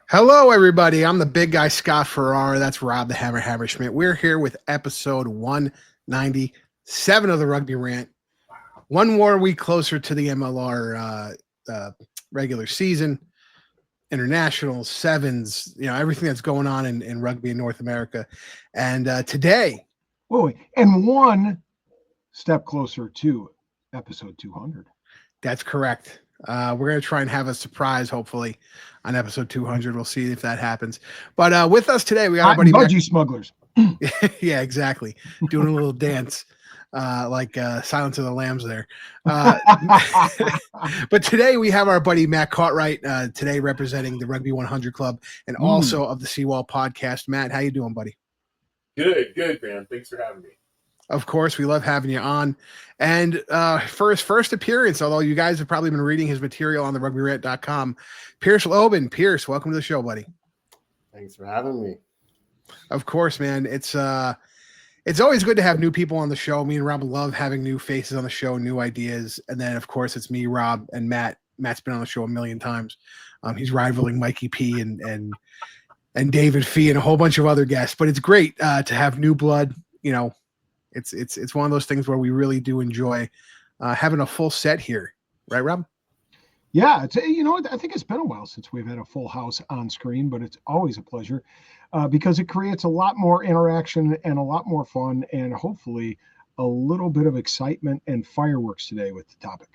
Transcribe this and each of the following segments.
Hello, everybody. I'm the big guy, Scott Ferrara. That's Rob the Hammer Hammerschmidt. We're here with episode 197 of the Rugby Rant. One more week closer to the MLR regular season, international sevens, everything that's going on in rugby in North America. And today, and one step closer to episode 200. That's correct. We're going to try and have a surprise, hopefully, on episode 200. We'll see if that happens. But with us today, we got our buddy Budgie Smugglers. Yeah, exactly. Doing a little dance, like Silence of the Lambs there. But today we have our buddy Matt Courtright, today representing the Rugby 100 Club and also of the Seawall podcast. Matt, how you doing, buddy? Good, man. Thanks for having me. Of course, we love having you on. And for his first appearance, although you guys have probably been reading his material on the rugbyrant.com, Pierce Lobban. Pierce, welcome to the show, buddy. Thanks for having me. Of course, man. It's always good to have new people on the show. Me and Rob love having new faces on the show, new ideas. And then, of course, it's me, Rob, and Matt. Matt's been on the show a million times. He's rivaling Mikey P and David Fee and a whole bunch of other guests. But it's great to have new blood. It's one of those things where we really do enjoy having a full set here, right, Rob? Yeah, I think it's been a while since we've had a full house on screen, but it's always a pleasure because it creates a lot more interaction and a lot more fun, and hopefully a little bit of excitement and fireworks today with the topic.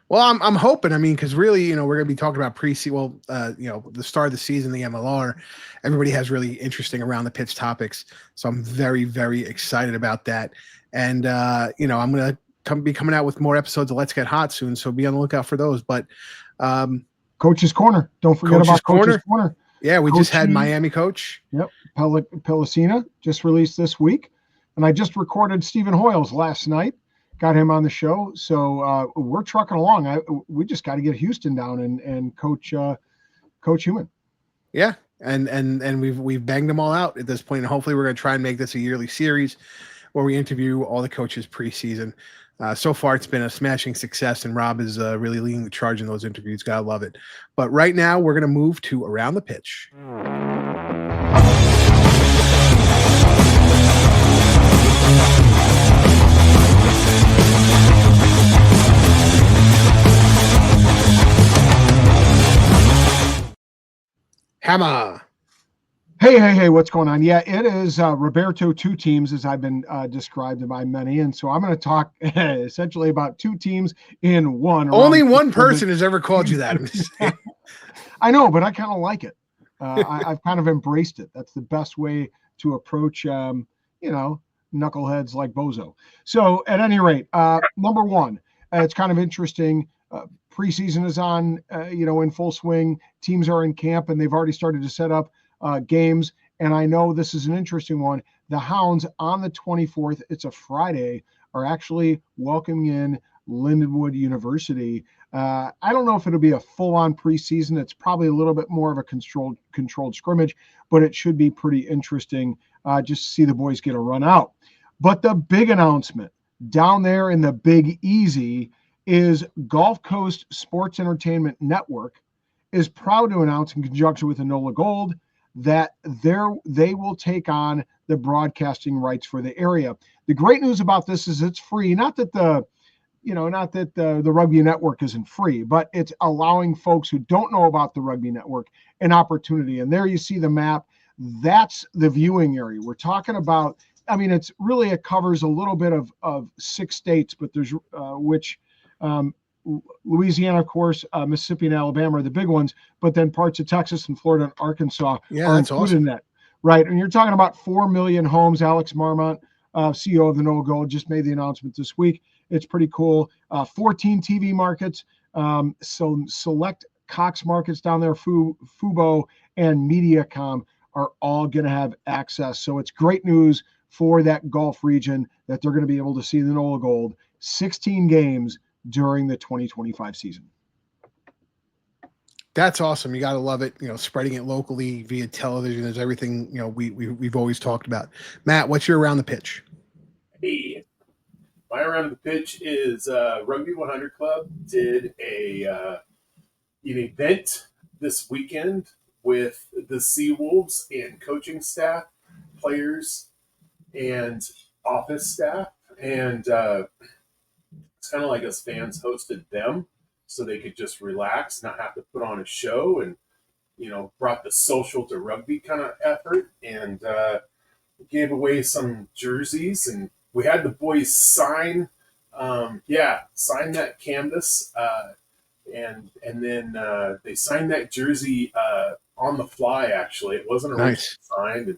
Well, I'm hoping. I mean, because really, we're going to be talking about pre-season. Well, the start of the season, the MLR. Everybody has really interesting around the pitch topics, so I'm very, very excited about that. And I'm going to be coming out with more episodes of Let's Get Hot soon, so be on the lookout for those. But Coach's Corner, don't forget about Coach's Corner. Yeah, we just had Miami coach. Yep, Pelicina just released this week, and I just recorded Stephen Hoyles last night. Got him on the show, so we're trucking along. We just got to get Houston down and coach Human. Yeah, and we've banged them all out at this point, and hopefully we're going to try and make this a yearly series where we interview all the coaches preseason. So far, it's been a smashing success, and Rob is really leading the charge in those interviews. Gotta love it. But right now, we're going to move to Around the Pitch. Hammer. Hey, what's going on? Yeah, it is Roberto two teams, as I've been described by many. And so I'm going to talk essentially about two teams in one. Only one person has ever called you that. I know, but I kind of like it. I've kind of embraced it. That's the best way to approach, knuckleheads like Bozo. So at any rate, number one, it's kind of interesting. Preseason is on, in full swing. Teams are in camp, and they've already started to set up games. And I know this is an interesting one. The Hounds on the 24th, it's a Friday, are actually welcoming in Lindenwood University. I don't know if it'll be a full-on preseason. It's probably a little bit more of a controlled scrimmage, but it should be pretty interesting just to see the boys get a run out. But the big announcement down there in the Big Easy is Gulf Coast Sports Entertainment Network is proud to announce, in conjunction with Enola Gold, that they will take on the broadcasting rights for the area. The great news about this is it's free. Not that the Rugby Network isn't free, but it's allowing folks who don't know about the Rugby Network an opportunity. And there you see the map. That's the viewing area. We're talking about, it covers a little bit of 6 states, but there's Louisiana, of course, Mississippi and Alabama are the big ones, but then parts of Texas and Florida and Arkansas are included in that. Right. And you're talking about 4 million homes. Alex Marmont, CEO of the Enola Gold, just made the announcement this week. It's pretty cool. 14 TV markets, so select Cox markets down there, Fubo and Mediacom are all going to have access. So it's great news for that Gulf region that they're going to be able to see the Enola Gold 16 games during the 2025 season. That's awesome. You got to love it. Spreading it locally via television is everything, we've always talked about. Matt, what's your Around the Pitch? Hey, my Around the Pitch is Rugby 100 Club did an event this weekend with the Seawolves and coaching staff, players, and office staff. And it's kind of like us fans hosted them so they could just relax, not have to put on a show, and, brought the social to rugby kind of effort, and gave away some jerseys, and we had the boys sign that canvas, and then they signed that jersey on the fly. Actually, it wasn't originally signed,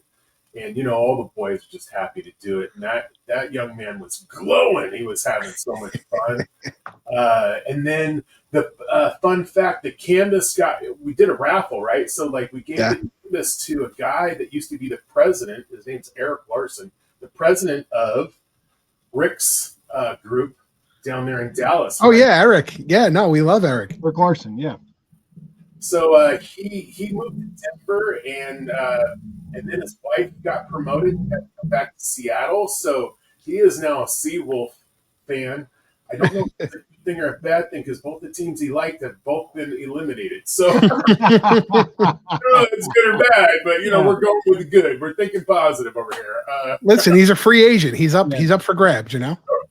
and all the boys were just happy to do it. And that young man was glowing. He was having so much fun. And then the fun fact, the canvas we did a raffle, right? So we gave this to a guy that used to be the president. His name's Eric Larson, the president of Rick's group down there in Dallas. Oh, right? Yeah, Eric. Yeah, no, we love Eric. Rick Larson, yeah. So he moved to Denver, and then his wife got promoted and had to come back to Seattle. So he is now a Seawolf fan. I don't know if it's a good thing or a bad thing, because both the teams he liked have both been eliminated. So I don't know if it's good or bad, but we're going with the good. We're thinking positive over here. Listen, he's a free agent. He's up. He's up for grabs.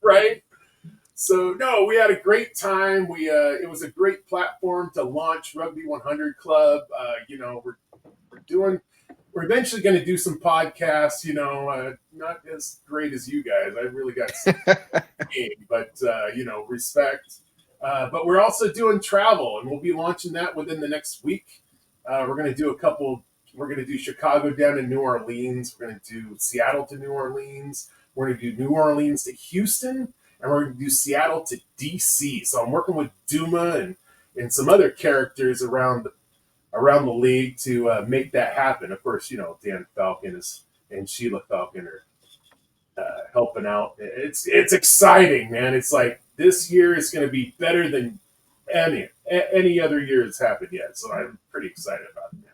Right. So no, we had a great time. It was a great platform to launch Rugby 100 Club. We're eventually going to do some podcasts. Not as great as you guys. I really got some game, but respect. But we're also doing travel, and we'll be launching that within the next week. We're going to do a couple. We're going to do Chicago down to New Orleans. We're going to do Seattle to New Orleans. We're going to do New Orleans to Houston. And we're going to do Seattle to DC. So I'm working with Duma and some other characters around the league to make that happen. Of course, Dan Falcon and Sheila Falcon are helping out. It's exciting, man. It's like this year is going to be better than any other year that's happened yet. So I'm pretty excited about it, man.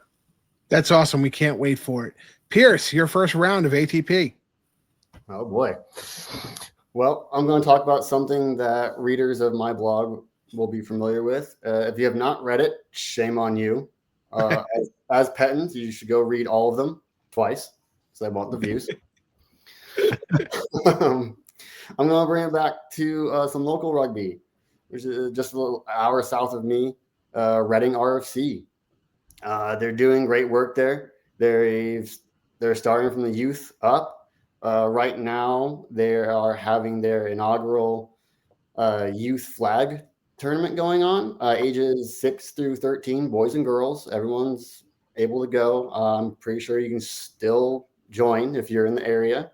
That's awesome. We can't wait for it. Pierce, your first round of ATP. Oh, boy. Well, I'm going to talk about something that readers of my blog will be familiar with. If you have not read it, shame on you. As Pettins, you should go read all of them twice, so I want the views. I'm going to bring it back to some local rugby, which is just a little hour south of me, Reading RFC. They're doing great work there. They're starting from the youth up. Right now, they are having their inaugural youth flag tournament going on, ages 6 through 13, boys and girls. Everyone's able to go. I'm pretty sure you can still join if you're in the area.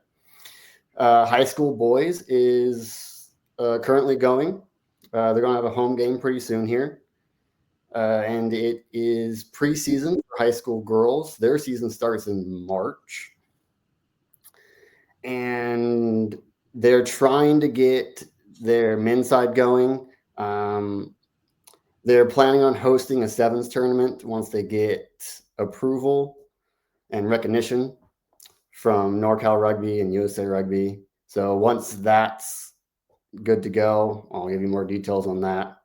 High school boys is currently going. They're going to have a home game pretty soon here. And it is preseason for high school girls. Their season starts in March. And they're trying to get their men's side going. They're planning on hosting a sevens tournament once they get approval and recognition from NorCal Rugby and USA Rugby. So once that's good to go, I'll give you more details on that.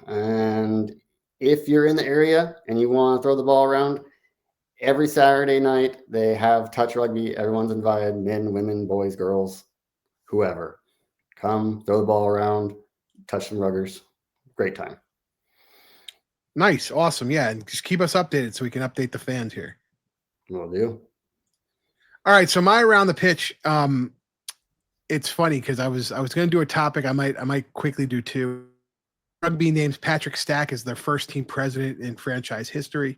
And if you're in the area and you want to throw the ball around, every Saturday night, they have touch rugby. Everyone's invited, men, women, boys, girls, whoever. Come, throw the ball around, touch some ruggers. Great time. Nice. Awesome. Yeah. And just keep us updated so we can update the fans here. Will do. All right. So my around the pitch, it's funny because I was going to do a topic. I might quickly do two. Rugby names Patrick Stack as their first team president in franchise history.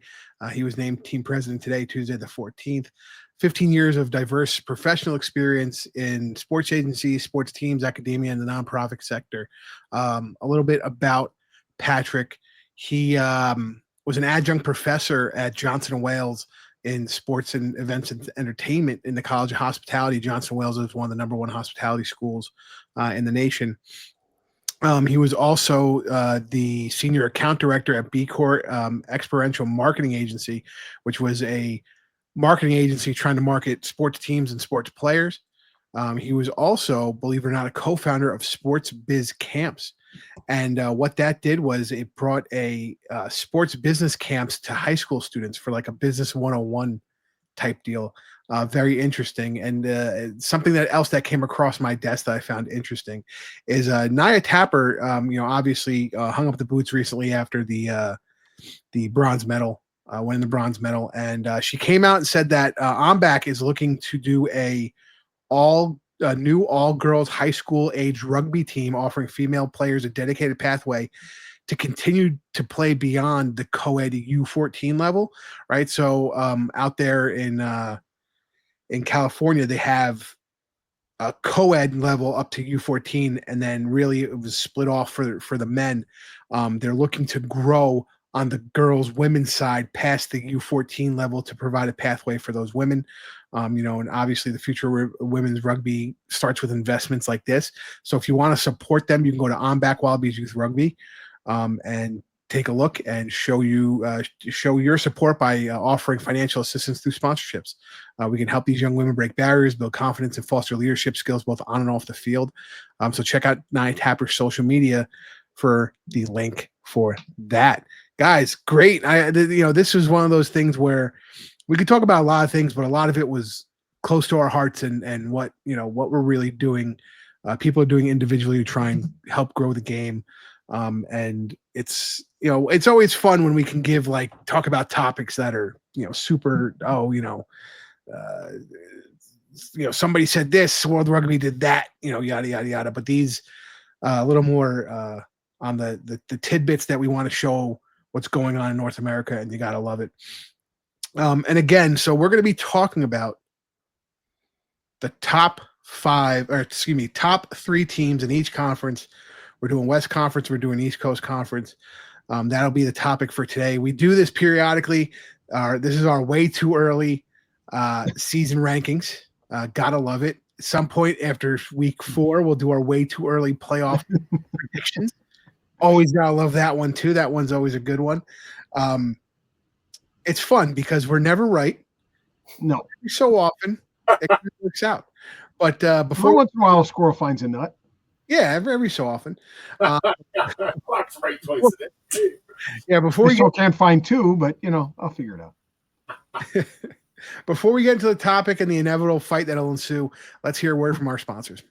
He was named team president today, Tuesday the 14th. 15 years of diverse professional experience in sports agencies, sports teams, academia, and the nonprofit sector. A little bit about Patrick. He was an adjunct professor at Johnson & Wales in sports and events and entertainment in the College of Hospitality. Johnson & Wales is one of the number one hospitality schools in the nation. He was also the senior account director at B Corp Experiential Marketing Agency, which was a marketing agency trying to market sports teams and sports players. He was also, believe it or not, a co-founder of Sports Biz Camps, And what that did was it brought a sports business camps to high school students for like a business 101 type deal. Very interesting. And something else that came across my desk that I found interesting is Nia Tapper, obviously hung up the boots recently after the bronze medal, winning the bronze medal. And she came out and said that OMBAC is looking to do a new all-girls high school age rugby team, offering female players a dedicated pathway to continue to play beyond the co-ed U14 level, right? So out there in California, they have a co-ed level up to U14, and then really it was split off for the men. They're looking to grow on the women's side past the U14 level to provide a pathway for those women. And obviously the future of women's rugby starts with investments like this. So if you want to support them, you can go to OMBAC Wallabies Youth Rugby and take a look and show your support by offering financial assistance through sponsorships. We can help these young women break barriers, build confidence, and foster leadership skills both on and off the field. So check out Nia Tapper's social media for the link for that. Guys, great. This was one of those things where we could talk about a lot of things, but a lot of it was close to our hearts and what we're really doing. People are doing individually to try and help grow the game. And it's always fun when we can talk about topics that are, super, somebody said this, World Rugby did that, yada, yada, yada. But these a little more on the tidbits that we want to show what's going on in North America, and you got to love it. And again, so we're going to be talking about the top 3 teams in each conference. We're doing West Conference. We're doing East Coast Conference. That'll be the topic for today. We do this periodically. This is our way too early season rankings. Gotta love it. At some point after week 4, we'll do our way too early playoff predictions. Always gotta love that one too. That one's always a good one. It's fun because we're never right. No. So often it works out. But before once in a while, a squirrel finds a nut. Yeah, every so often. Fox right twice a day. Yeah, before we can't find 2, but I'll figure it out. Before we get into the topic and the inevitable fight that'll ensue, let's hear a word from our sponsors.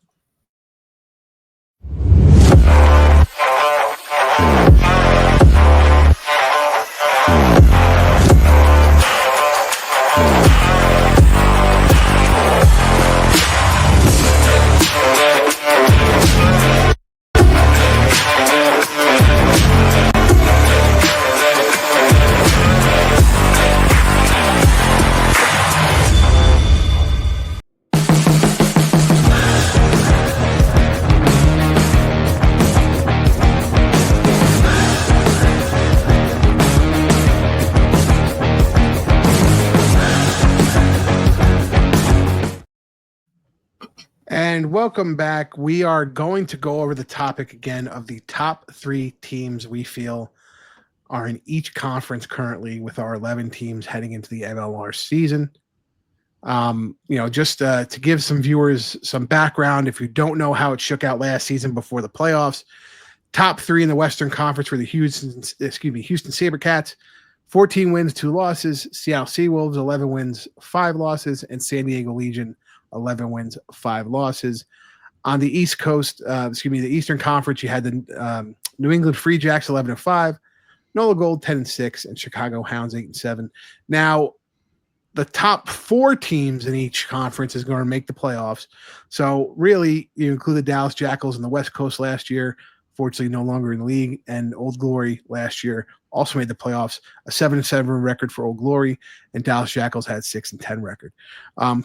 And welcome back. We are going to go over the topic again of the top 3 teams we feel are in each conference currently, with our 11 teams heading into the MLR season. Just to give some viewers some background, if you don't know how it shook out last season before the playoffs, top 3 in the Western Conference were the Houston SaberCats, 14 wins, 2 losses, Seattle Seawolves, 11 wins, 5 losses, and San Diego Legion, 11 wins, 5 losses. On the East Coast, the Eastern Conference, you had the New England Free Jacks 11-5, NOLA Gold 10-6, and Chicago Hounds 8-7. Now, the top 4 teams in each conference is going to make the playoffs. So really, you include the Dallas Jackals in the West Coast last year, fortunately no longer in the league, and Old Glory last year also made the playoffs, a 7-7 record for Old Glory, and Dallas Jackals had 6-10 record.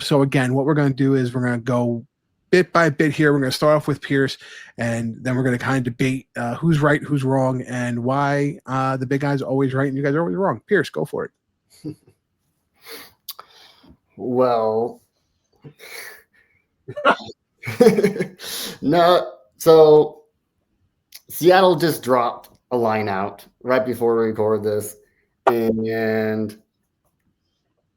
So again, what we're going to do is we're going to go bit by bit here. We're going to start off with Pierce, and then we're going to kind of debate who's right, who's wrong, and why the big guys are always right and you guys are always wrong. Pierce, go for it. Well, no. So Seattle just dropped a line out right before we record this, and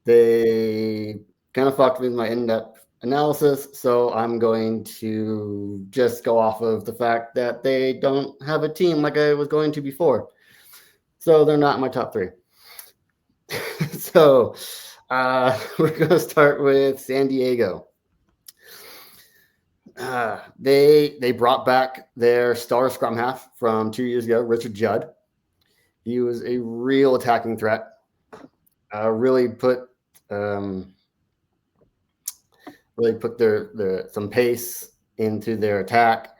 they kind of fucked with my in-depth analysis, so I'm going to just go off of the fact that they don't have a team like I was going to before. So they're not in my top 3. So we're going to start with San Diego. They brought back their star scrum half from 2 years ago, Richard Judd. He was a real attacking threat. Really put their some pace into their attack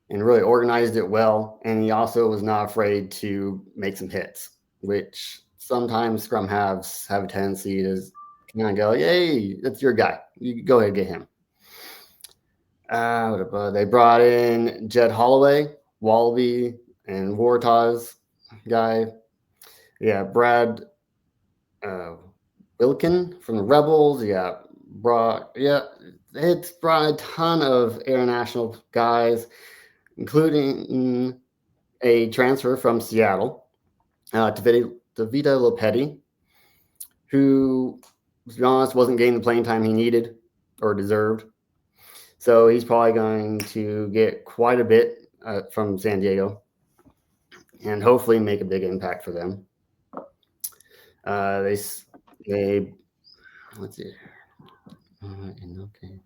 and really organized it well. And he also was not afraid to make some hits, which sometimes scrum halves have a tendency to kind of go, "Yay, that's your guy. You go ahead and get him." They brought in Jed Holloway, Wallaby, and Waratah's guy. Yeah, Brad Wilkin from the Rebels. It's brought a ton of international guys, including a transfer from Seattle to Vita Lopetti, who, to be honest, wasn't getting the playing time he needed or deserved. So he's probably going to get quite a bit from San Diego and hopefully make a big impact for them. They let's see. Okay.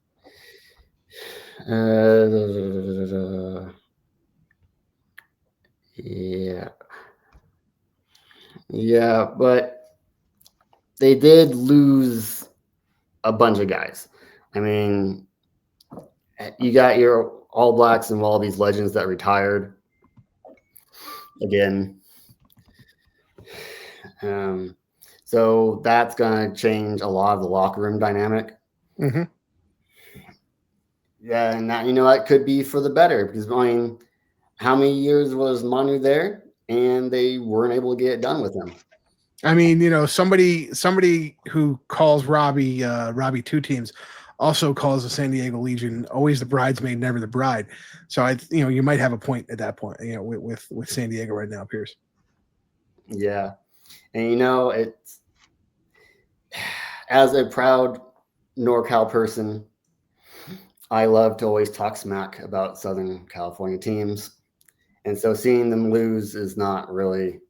Yeah, but they did lose a bunch of guys. I mean, you got your All Blacks and all these legends that retired again. So that's going to change a lot of the locker room dynamic. Mm-hmm. Yeah, and that, that could be for the better, because I mean, how many years was Manu there, and they weren't able to get it done with him? I mean, somebody who calls Robbie 2 teams also calls the San Diego Legion always the bridesmaid, never the bride. So you might have a point at that point, with San Diego right now, Pierce. Yeah, and it's, as a proud NorCal person, I love to always talk smack about Southern California teams, and so seeing them lose is not really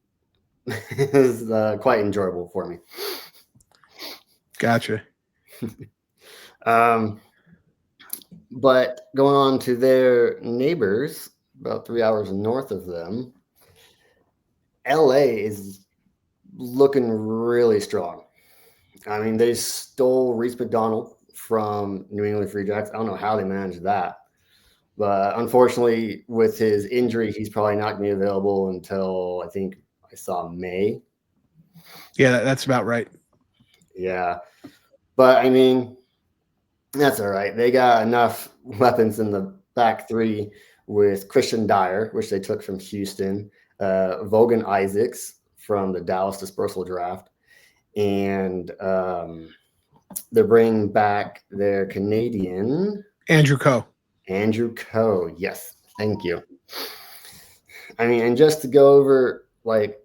is quite enjoyable for me. Gotcha. But going on to their neighbors, about 3 hours north of them, LA is looking really strong. I mean, they stole Reese McDonald from New England Free Jacks. I don't know how they managed that. But unfortunately, with his injury, he's probably not going to be available until, I think I saw May. Yeah, that's about right. Yeah. But, I mean, that's all right. They got enough weapons in the back 3 with Christian Dyer, which they took from Houston, Vogan Isaacs from the Dallas Dispersal Draft, and they're bringing back their Canadian Andrew Coe. Yes, thank you. I mean, and just to go over like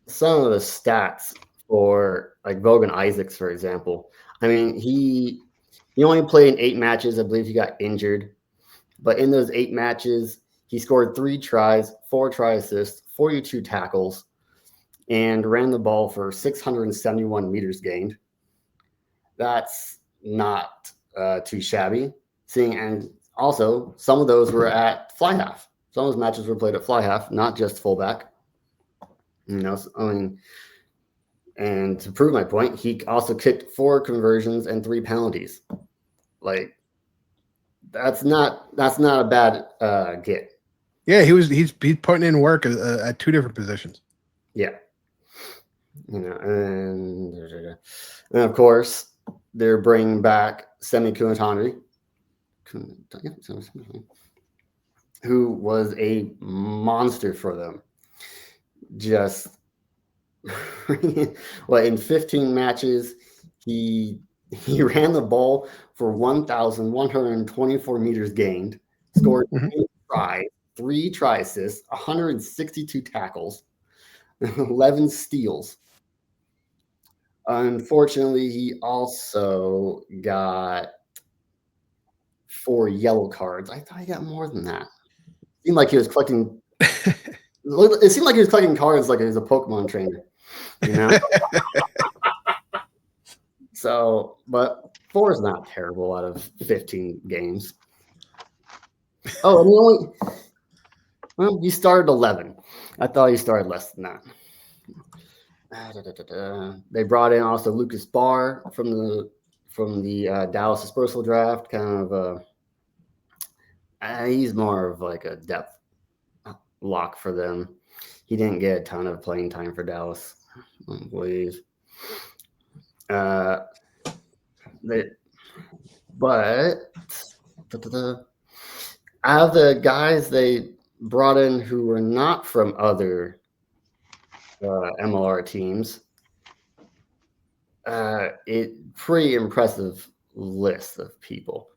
some of the stats for like Vogan Isaacs, for example. I mean, he only played in 8 matches. I believe he got injured, but in those 8 matches, he scored 3 tries, 4 try assists, 42 tackles, and ran the ball for 671 meters gained. That's not too shabby. And also, some of those were at fly half. Some of those matches were played at fly half, not just fullback. And to prove my point, he also kicked 4 conversions and 3 penalties. Like, that's not a bad get. Yeah, he's putting in work at 2 different positions. Yeah. And of course, they're bringing back Semi Kunatandri, who was a monster for them. Just in 15 matches, he ran the ball for 1,124 meters gained, scored 8 tries, 3 try assists, 162 tackles, 11 steals. Unfortunately, he also got 4 yellow cards. I thought he got more than that. It seemed like he was collecting. It seemed like he was collecting cards like he was a Pokemon trainer, you know. So, but 4 is not terrible out of 15 games. Oh, and he started 11. I thought he started less than that. They brought in also Lucas Barr from the Dallas Dispersal Draft. Kind of he's more of like a depth lock for them. He didn't get a ton of playing time for Dallas, I believe. But out of the guys they brought in who were not from other MLR teams, pretty impressive list of people.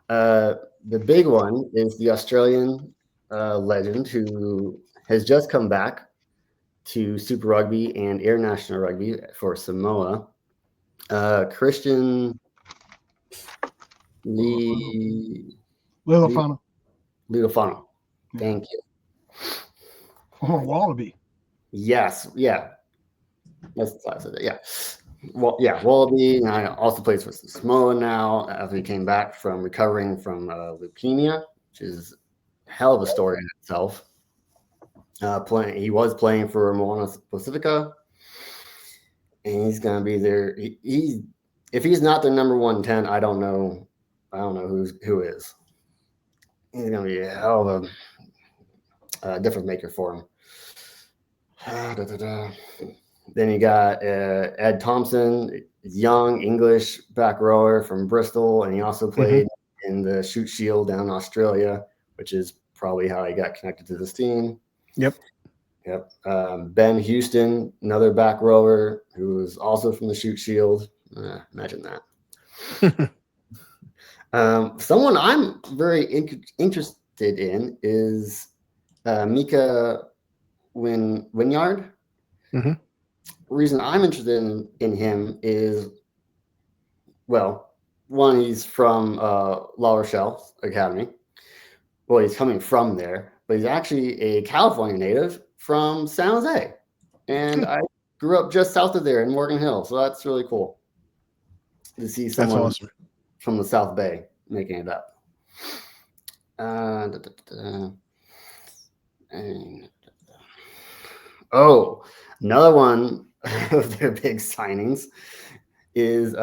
The big one is the Australian legend who has just come back to Super Rugby and International Rugby for Samoa. Christian Lilafano. Thank you. Or Wallaby. Yes, yeah. That's the size of it. Yeah. Well, yeah, Wallaby. And I also plays for Samoa now after he came back from recovering from leukemia, which is a hell of a story in itself. He was playing for Moana Pacifica, and he's gonna be there. If he's not their number 110, I don't know who is. He's gonna be a hell of a difference maker for him. Then you got Ed Thompson, young English back rower from Bristol, and he also played in the Shoot Shield down in Australia, which is probably how he got connected to this team. Yep. Ben Houston, another back rower who was also from the Shoot Shield. Imagine that. Someone I'm very interested in is Mika Wynyard. Mm-hmm. Reason I'm interested in him is, well, one, he's from La Rochelle Academy. Well, he's coming from there, but he's actually a California native from San Jose. And I grew up just south of there in Morgan Hill, so that's really cool to see someone awesome. from the South Bay making it up. Another one of their big signings is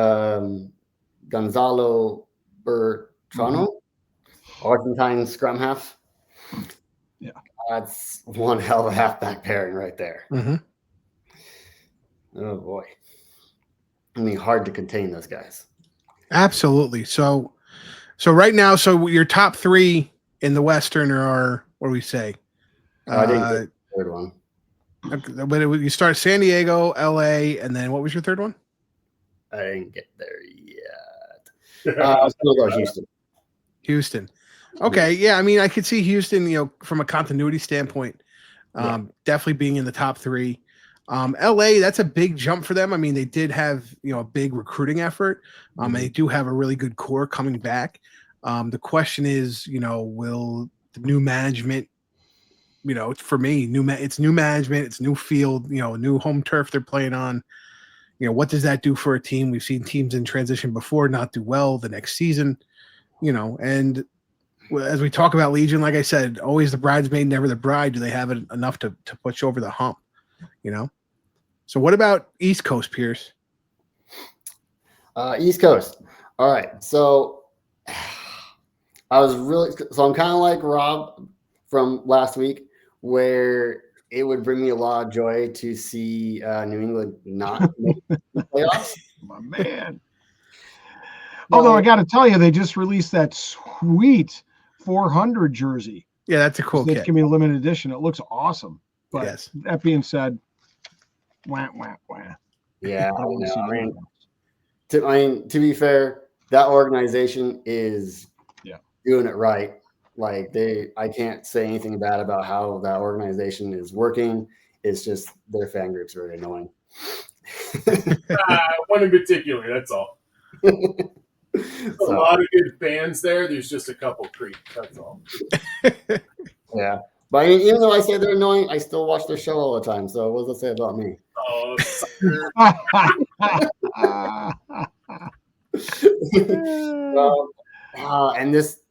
Gonzalo Bertrano, Argentine scrum half. Yeah, that's one hell of a halfback pairing right there. Mm-hmm. Oh boy, I mean, hard to contain those guys. Absolutely. So right now, your top 3 in the Western are, what do we say? I didn't get the third one. But you start San Diego, LA, and then what was your third one? I didn't get there yet. I was going to go Houston. Houston. Okay. Yeah. I mean, I could see Houston, from a continuity standpoint, definitely being in the top 3. LA, that's a big jump for them. I mean, they did have, a big recruiting effort. And they do have a really good core coming back. The question is, will the new management, for me, it's new management, it's new field, new home turf they're playing on. What does that do for a team? We've seen teams in transition before not do well the next season, and as we talk about Legion, like I said, always the bridesmaid, never the bride. Do they have it enough to push over the hump? So what about East Coast, Pierce? East Coast. All right. So I'm kind of like Rob from last week, where it would bring me a lot of joy to see New England not make the playoffs. My man. Although I got to tell you, they just released that sweet 400 jersey. Yeah, that's a cool kit. Give me a limited edition. It looks awesome. But yes. That being said, wah, wah, wah. Yeah, to be fair, that organization is doing it right. Like I can't say anything bad about how that organization is working. It's just their fan groups are very annoying. One in particular, that's all. A lot of good fans there. There's just a couple creeps. That's all. Yeah. But I mean, even though I say they're annoying, I still watch their show all the time. So what does that say about me? Oh, sucker. And this,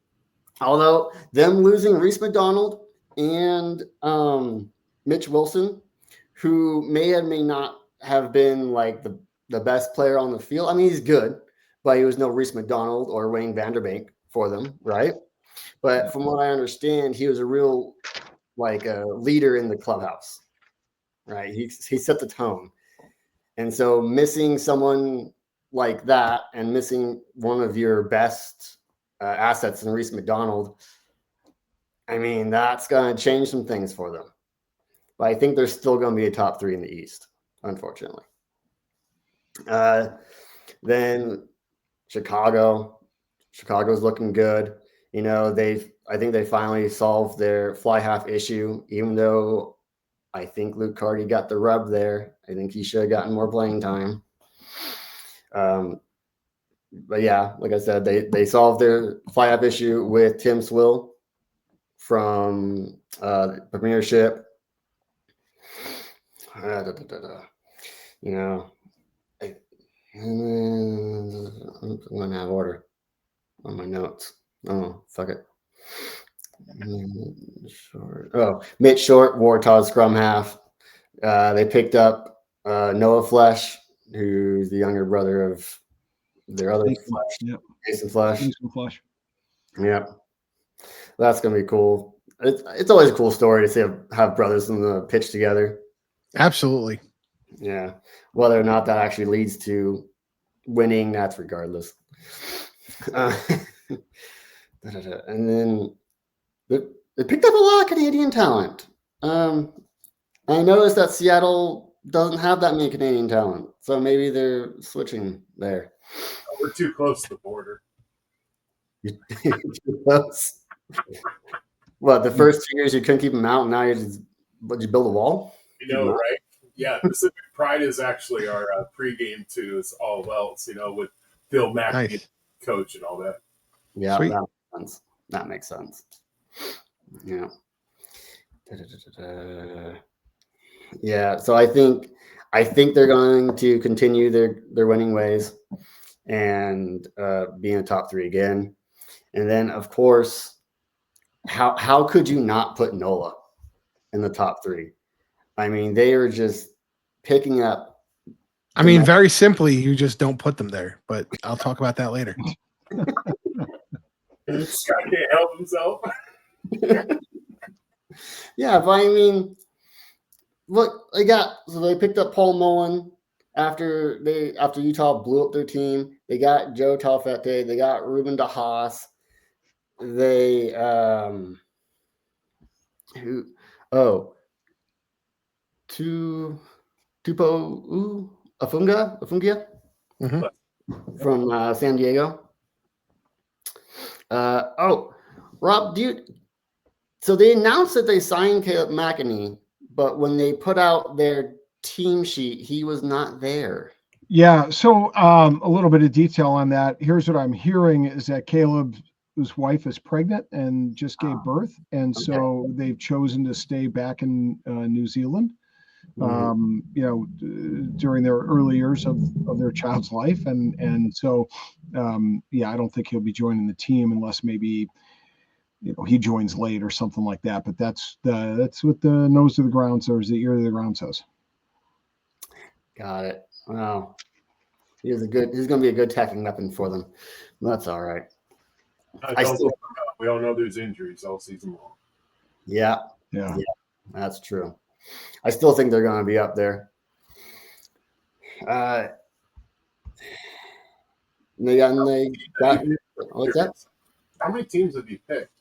although them losing Reese McDonald and Mitch Wilson, who may or may not have been like the best player on the field. I mean, he's good, but he was no Reese McDonald or Wayne Vanderbank for them, right? But from what I understand, he was a real like a leader in the clubhouse, right? He set the tone. And so missing someone like that and missing one of your best assets in Reese McDonald, I mean, that's going to change some things for them. But I think they're still going to be a top 3 in the East, unfortunately. Then Chicago's looking good. You know, I think they finally solved their fly half issue, even though I think Luke Carty got the rub there. I think he should have gotten more playing time. But yeah, like I said, they solved their fly half issue with Tim Swill from the Premiership. You know, I'm going to have order on my notes. Oh, fuck it. Mitch Short, Wartog scrum half. They picked up Noah Flesh, who's the younger brother of their other Flesh. Yep. Jason Flesh. Jason Flesh. Yeah. That's going to be cool. It's always a cool story to have brothers on the pitch together. Absolutely. Yeah. Whether or not that actually leads to winning, that's regardless. And then they picked up a lot of Canadian talent. I noticed that Seattle doesn't have that many Canadian talent, so maybe they're switching there. We're too close to the border. Too close. What, the first 2 years you couldn't keep them out, and now you build a wall? You know, right? Yeah, Pacific Pride is actually our pregame to is all else, you know, with Phil Mackey, Nice. coach and all that. Yeah, Sweet. that makes sense. Yeah. Yeah, so I think they're going to continue their winning ways and be in the top 3 again. And then, of course, how could you not put NOLA in the top 3? I mean, they are just picking up. I mean, very simply, you just don't put them there, but I'll talk about that later. Scott can't help himself. Yeah, but I mean, look, they picked up Paul Mullen after Utah blew up their team. They got Joe Talfete. They got Ruben DeHaas. They Tupo Afungia from San Diego. Rob, so they announced that they signed Caleb McEnany, but when they put out their team sheet, he was not there. Yeah, so a little bit of detail on that. Here's what I'm hearing is that Caleb's wife is pregnant and just gave birth, and so they've chosen to stay back in New Zealand. During their early years of their child's life, and so I don't think he'll be joining the team unless maybe he joins late or something like that. But that's what the nose to the ground says, the ear to the ground says. Got it. Wow, he's going to be a good attacking weapon for them. That's all right. We all know there's injuries all season long. Yeah, that's true. I still think they're going to be up there. They got what's that? How many teams have you picked?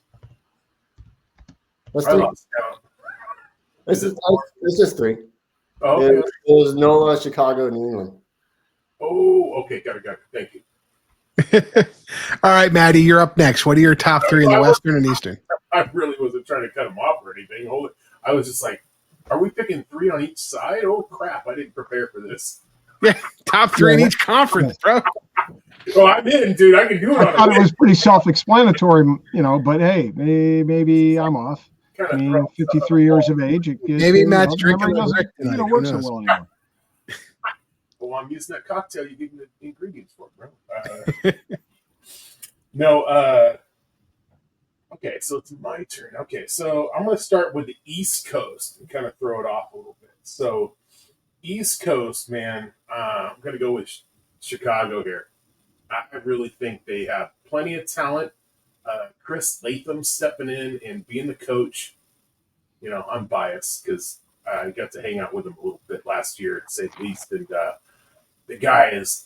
Let's do. It's just 3. Oh, okay. It was NOLA, Chicago, New England. Oh, okay. Got it. Thank you. All right, Maddie, you're up next. What are your top 3 in the Western and Eastern? I really wasn't trying to cut them off or anything. Hold it. I was just like, are we picking 3 on each side? Oh, crap. I didn't prepare for this. Yeah, top 3 in each conference, bro. Oh, I'm in, dude. I can do it. I thought it was pretty self-explanatory, but hey, maybe I'm off. I mean, 53 years of age, Maybe Matt's drinking memory the doesn't Rick tonight. Who work so knows? well anymore. Well, I'm using that cocktail you gave me the ingredients for, bro. No. Okay, so it's my turn. Okay, so I'm going to start with the East Coast and kind of throw it off a little bit. So, East Coast, man, I'm going to go with Chicago here. I really think they have plenty of talent. Chris Latham stepping in and being the coach. I'm biased because I got to hang out with him a little bit last year, to say the least. And the guy is,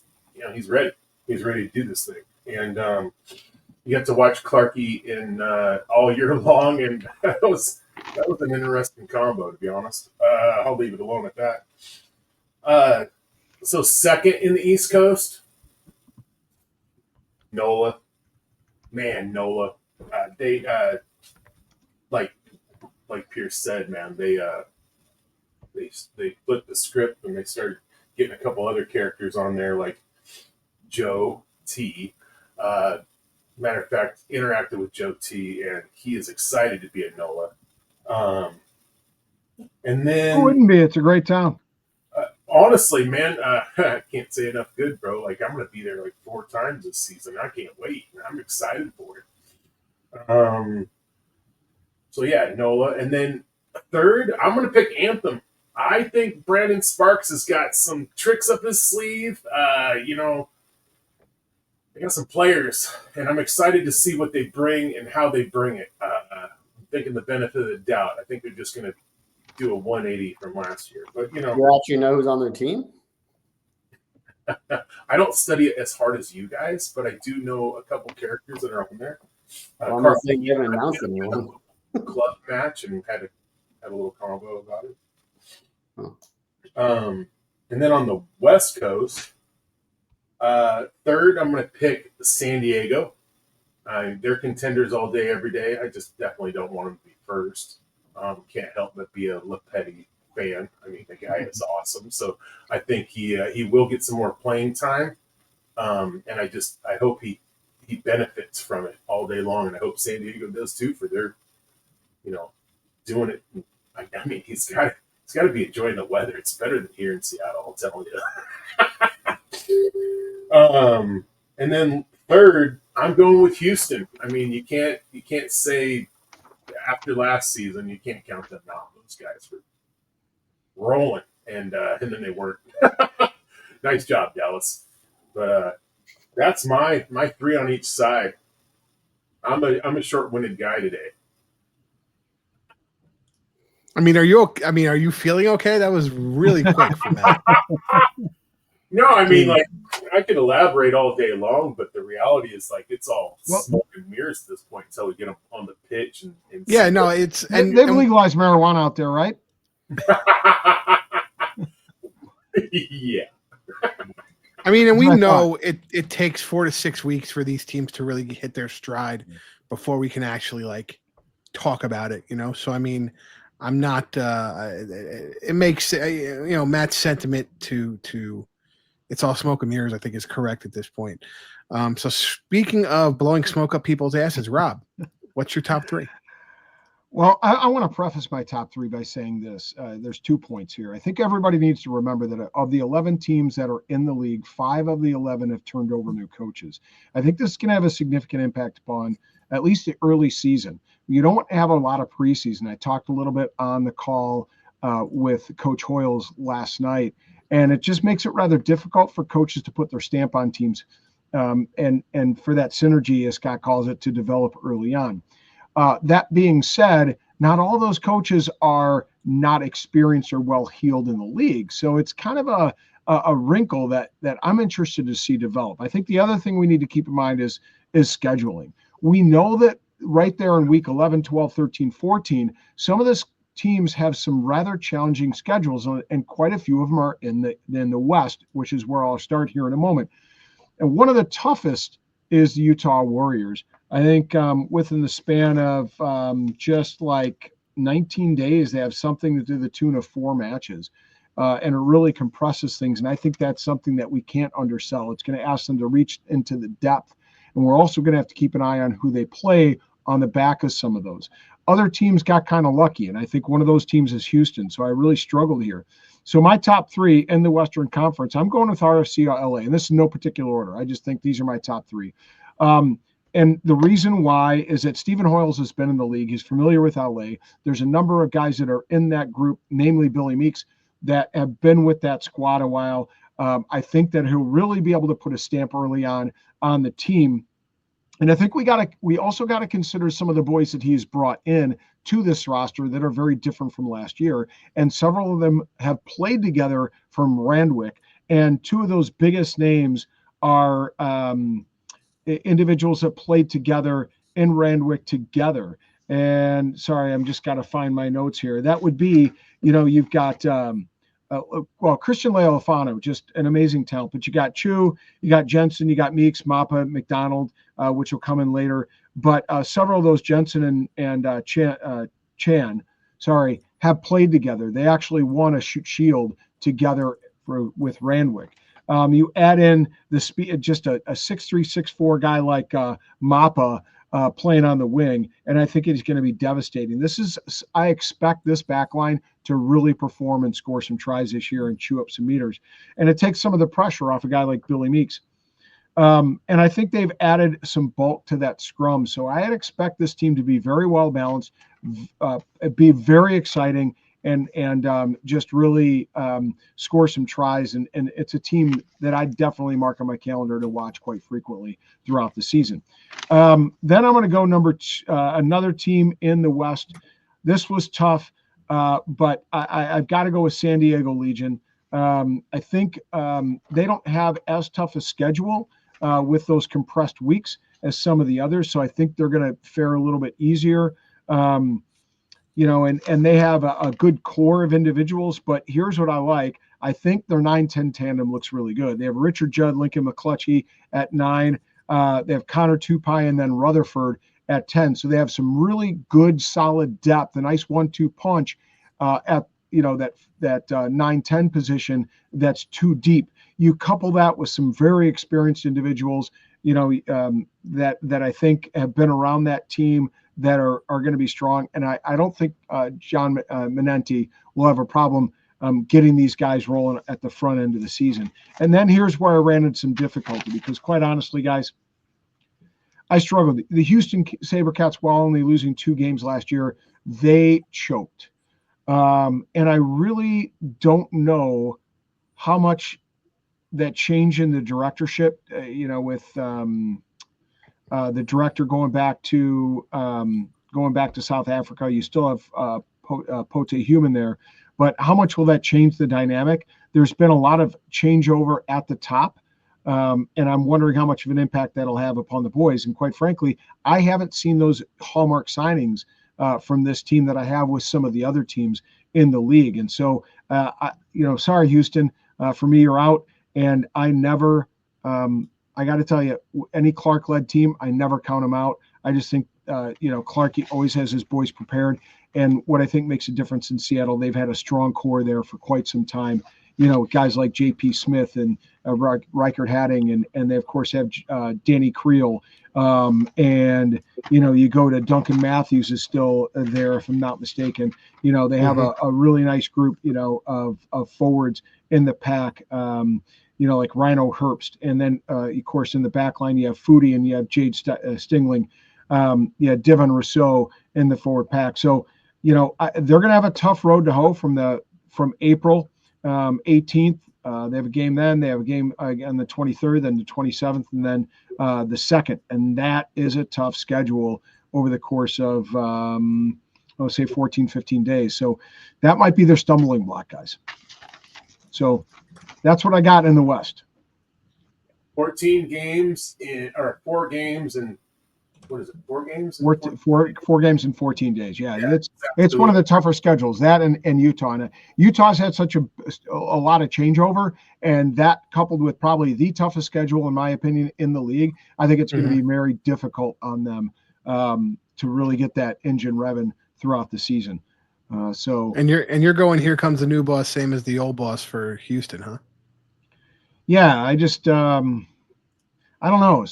he's ready. He's ready to do this thing. And you get to watch Clarkie in all year long, and that was an interesting combo, to be honest. I'll leave it alone at that. So second in the East Coast, NOLA. Man, NOLA. They like Pierce said, man, they flipped the script and they started getting a couple other characters on there, like Joe T. Matter of fact, interacted with Joe T, and he is excited to be at NOLA. And then Who wouldn't be? It's a great town. Honestly, man, I can't say enough good, bro. Like, I'm going to be there like 4 times this season. I can't wait. I'm excited for it. So, yeah, NOLA. And then third, I'm going to pick Anthem. I think Brandon Sparks has got some tricks up his sleeve. They got some players, and I'm excited to see what they bring and how they bring it. I'm thinking the benefit of the doubt. I think they're just going to do a 180 from last year. But, You actually know who's on their team? I don't study it as hard as you guys, but I do know a couple characters that are on there. I'm not saying you haven't announced anyone. Club match and had a little combo about it. Huh. And then on the West Coast, third, I'm going to pick San Diego. They're contenders all day, every day. I just definitely don't want them to be first. Can't help but be a Lepetti fan. I mean, the guy is awesome. So I think he will get some more playing time. And I hope he benefits from it all day long. And I hope San Diego does too, for their, doing it. I mean, he's got to be enjoying the weather. It's better than here in Seattle, I'll tell you. And then third, I'm going with Houston. I mean, you can't say after last season, you can't count them out. Those guys were rolling, and then they weren't. Nice job, Dallas. But that's my 3 on each side. I'm a short-winded guy today. I mean, are you feeling okay? That was really quick from that. No, I mean, like, I could elaborate all day long, but the reality is, like, it's all smoke and mirrors at this point until we get them on the pitch. And yeah, no, it's they've legalized marijuana out there, right? Yeah. I mean, and we know it takes 4 to 6 weeks for these teams to really hit their stride before we can actually like talk about it, So I mean, I'm not. It makes Matt's sentiment to it's all smoke and mirrors, I think, is correct at this point. So speaking of blowing smoke up people's asses, Rob, what's your top 3? Well, I want to preface my top 3 by saying this. There's 2 points here. I think everybody needs to remember that of the 11 teams that are in the league, 5 of the 11 have turned over new coaches. I think this can have a significant impact upon at least the early season. You don't have a lot of preseason. I talked a little bit on the call with Coach Hoyles last night, and it just makes it rather difficult for coaches to put their stamp on teams and for that synergy, as Scott calls it, to develop early on. That being said, not all those coaches are not experienced or well-heeled in the league. So it's kind of a wrinkle that I'm interested to see develop. I think the other thing we need to keep in mind is scheduling. We know that right there in week 11, 12, 13, 14, some of these teams have some rather challenging schedules, and quite a few of them are in the West, which is where I'll start here in a moment. And one of the toughest is the Utah Warriors. I think within the span of just like 19 days, they have something to the tune of 4 matches. and it really compresses things. And I think that's something that we can't undersell. It's going to ask them to reach into the depth. And we're also going to have to keep an eye on who they play on the back of some of those. Other teams got kind of lucky, and I think one of those teams is Houston. So I really struggled here. So my top three in the Western Conference, I'm going with RFC or LA, and this is no particular order. I just think these are my top three. And the reason why is that Stephen Hoyles has been in the league. He's familiar with LA. There's a number of guys that are in that group, namely Billy Meeks, that have been with that squad a while. I think that he'll really be able to put a stamp early on the team. And I think we also got to consider some of the boys that he's brought in to this roster that are very different from last year. And several of them have played together from Randwick. And two of those biggest names are individuals that played together in Randwick together. And sorry, I'm just got to find my notes here. That would be, you've got, Christian Lealfano, just an amazing talent. But you got Chu, you got Jensen, you got Meeks, Mappa, McDonald, which will come in later. But several of those, Jensen and Chan, have played together. They actually won a shield together with Randwick. You add in the speed, just a 6'3", 6'4" guy like Mappa playing on the wing, and I think it's going to be devastating. I expect this back line to really perform and score some tries this year and chew up some meters. And it takes some of the pressure off a guy like Billy Meeks. And I think they've added some bulk to that scrum. So I'd expect this team to be very well balanced, be very exciting, and just really score some tries. And it's a team that I definitely mark on my calendar to watch quite frequently throughout the season. Then I'm going to go another team in the West. This was tough, but I've got to go with San Diego Legion. I think they don't have as tough a schedule with those compressed weeks as some of the others. So I think they're going to fare a little bit easier. And they have a good core of individuals, but here's what I like. I think their 9-10 tandem looks really good. They have Richard Judd, Lincoln McClutchy at 9. They have Connor Tupai and then Rutherford at 10. So they have some really good, solid depth, a nice 1-2 punch at that 9-10 position that's too deep. You couple that with some very experienced individuals, that I think have been around that team that are going to be strong. And I don't think John Menenti will have a problem getting these guys rolling at the front end of the season. And then here's where I ran into some difficulty because, quite honestly, guys, I struggled. The Houston SaberCats, while only losing 2 games last year, they choked. And I really don't know how much that change in the directorship, with the director going back to South Africa. You still have Pote Human there, but how much will that change the dynamic? There's been a lot of changeover at the top, and I'm wondering how much of an impact that'll have upon the boys. And quite frankly, I haven't seen those hallmark signings from this team that I have with some of the other teams in the league. And so, sorry, Houston, for me, you're out. And I never, I got to tell you, any Clark-led team, I never count them out. I just think, Clark always has his boys prepared. And what I think makes a difference in Seattle, they've had a strong core there for quite some time. Guys like J.P. Smith and Reichert Hadding, and they, of course, have Danny Creel. And, you go to Duncan Matthews is still there, if I'm not mistaken. They have a really nice group, of forwards in the pack, like Rhino Herbst. And then, of course, in the back line, you have Foodie and you have Jade Stingling. You have Devon Rousseau in the forward pack. So, they're going to have a tough road to hoe from April 18th. They have a game then. They have a game on the 23rd, then the 27th, and then the 2nd. And that is a tough schedule over the course of, say, 14, 15 days. So that might be their stumbling block, guys. So that's what I got in the West. 14 games or 4 games and what is it? 4 games? Four games in 14 days. Yeah, it's one of the tougher schedules. That and Utah. And Utah's had such a lot of changeover, and that coupled with probably the toughest schedule, in my opinion, in the league, I think it's going to be very difficult on them to really get that engine revving throughout the season. And you're going, here comes the new boss, same as the old boss for Houston, huh? Yeah, I just I don't know.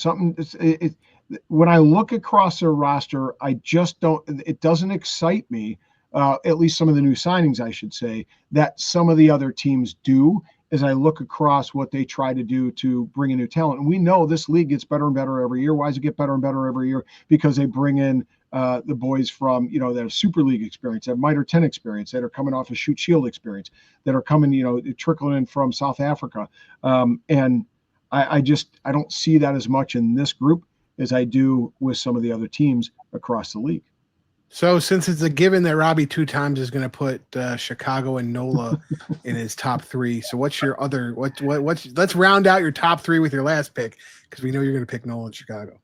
When I look across their roster, I just don't. It doesn't excite me. At least some of the new signings, I should say, that some of the other teams do. As I look across what they try to do to bring in new talent, and we know this league gets better and better every year. Why does it get better and better every year? Because they bring in the boys from that have Super League experience, that have Mitre 10 experience, that are coming off of Shoot Shield experience, that are coming trickling in from South Africa, and I don't see that as much in this group as I do with some of the other teams across the league. So since it's a given that Robbie 2 times is going to put Chicago and NOLA in his top 3, so what's your other let's round out your top 3 with your last pick, because we know you're going to pick NOLA and Chicago.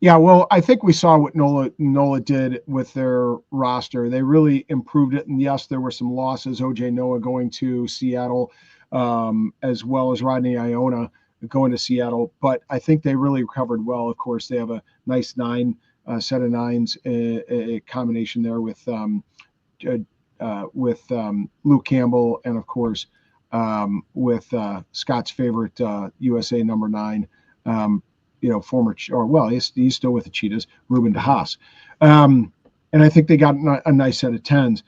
Yeah, well, I think we saw what NOLA did with their roster. They really improved it, and yes, there were some losses. OJ Noah going to Seattle, as well as Rodney Iona going to Seattle, but I think they really recovered well. Of course, they have a nice set of 9s, a combination there with Luke Campbell, and of course with Scott's favorite USA number 9, he's still with the Cheetahs, Ruben DeHaas, and I think they got a nice set of 10s.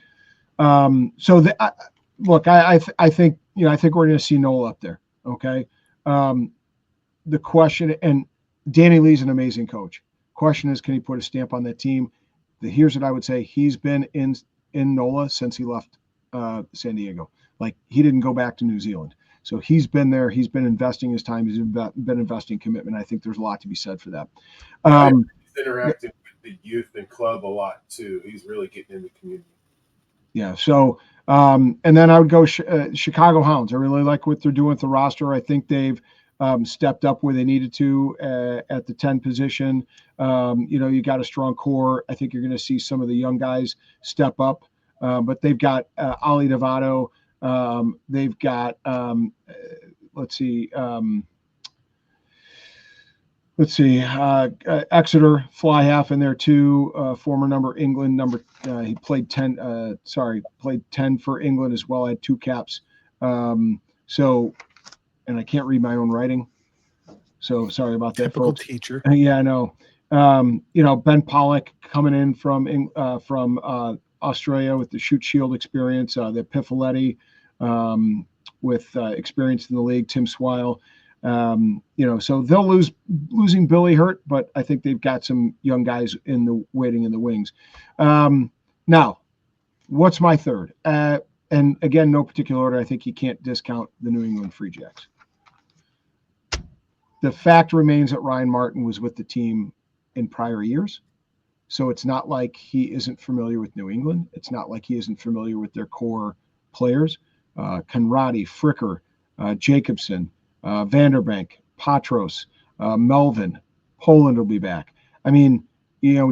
Look, I think we're going to see Noel up there. Okay, the question, and Danny Lee's an amazing coach. Question is, can he put a stamp on that team? Here's what I would say: he's been in NOLA since he left San Diego. Like, he didn't go back to New Zealand, so he's been there. He's been investing his time. He's been investing commitment. I think there's a lot to be said for that. He's interacting with the youth and club a lot too. He's really getting in the community. Yeah. So, and then I would go Chicago Hounds. I really like what they're doing with the roster. I think they've stepped up where they needed to at the 10 position. You got a strong core. I think you're going to see some of the young guys step up, but they've got Ali Devato. They've got Exeter fly half in there too. Former number England he played 10. Played 10 for England as well. Had 2 caps. And I can't read my own writing, so sorry about that. Typical folks. Teacher. Yeah, I know. Ben Pollock coming in from Australia with the Shoot Shield experience. The Pifoletti with experience in the league. Tim Swile. So they'll losing Billy hurt, but I think they've got some young guys waiting in the wings. Now, what's my third? And again, no particular order. I think you can't discount the New England Free Jacks. The fact remains that Ryan Martin was with the team in prior years. So it's not like he isn't familiar with New England. It's not like he isn't familiar with their core players. Conradi, Fricker, Jacobson, Vanderbank, Patros, Melvin, Poland will be back. I mean,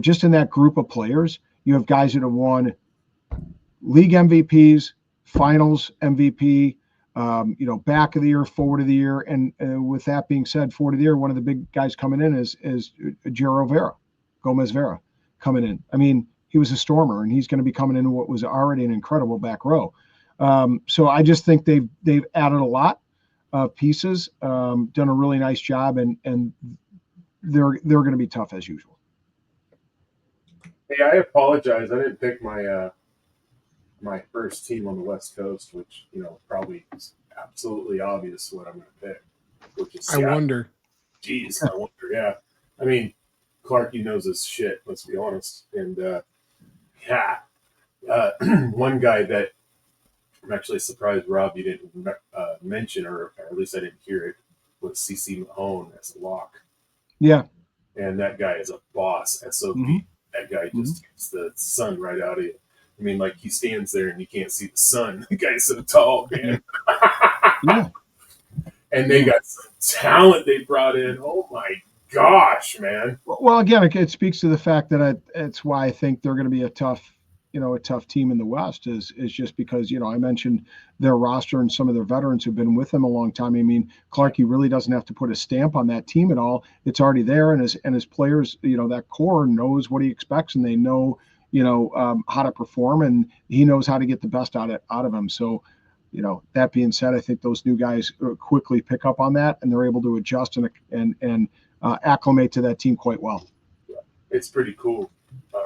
just in that group of players, you have guys that have won league MVPs, finals MVP, back of the year, forward of the year. And with that being said, forward of the year, one of the big guys coming in is Gomez Vera coming in. I mean, he was a stormer, and he's going to be coming into what was already an incredible back row. So I just think they've added a lot of pieces, done a really nice job, and they're going to be tough as usual. Hey, I apologize. I didn't pick my my first team on the West Coast, which probably is absolutely obvious what I'm going to pick. Which is Seattle. I wonder. Jeez, I wonder. Yeah, I mean, Clarky knows his shit. Let's be honest. And one guy that I'm actually surprised Rob you didn't mention, or at least I didn't hear it, was CC Mahone as a lock. Yeah, and that guy is a boss. SOB. Mm-hmm. That guy just gets the sun right out of you. I mean, like, he stands there and you can't see the sun. The guy's so tall, man. Yeah. And they got some talent they brought in. Oh my gosh, man. Well, again, it speaks to the fact that it's why I think they're going to be a tough team in the West is just because, I mentioned their roster and some of their veterans who've been with them a long time. I mean, Clarky really doesn't have to put a stamp on that team at all. It's already there. And his players, that core knows what he expects, and they know, how to perform, and he knows how to get the best out of him. So, that being said, I think those new guys quickly pick up on that, and they're able to adjust and acclimate to that team quite well. Yeah, it's pretty cool.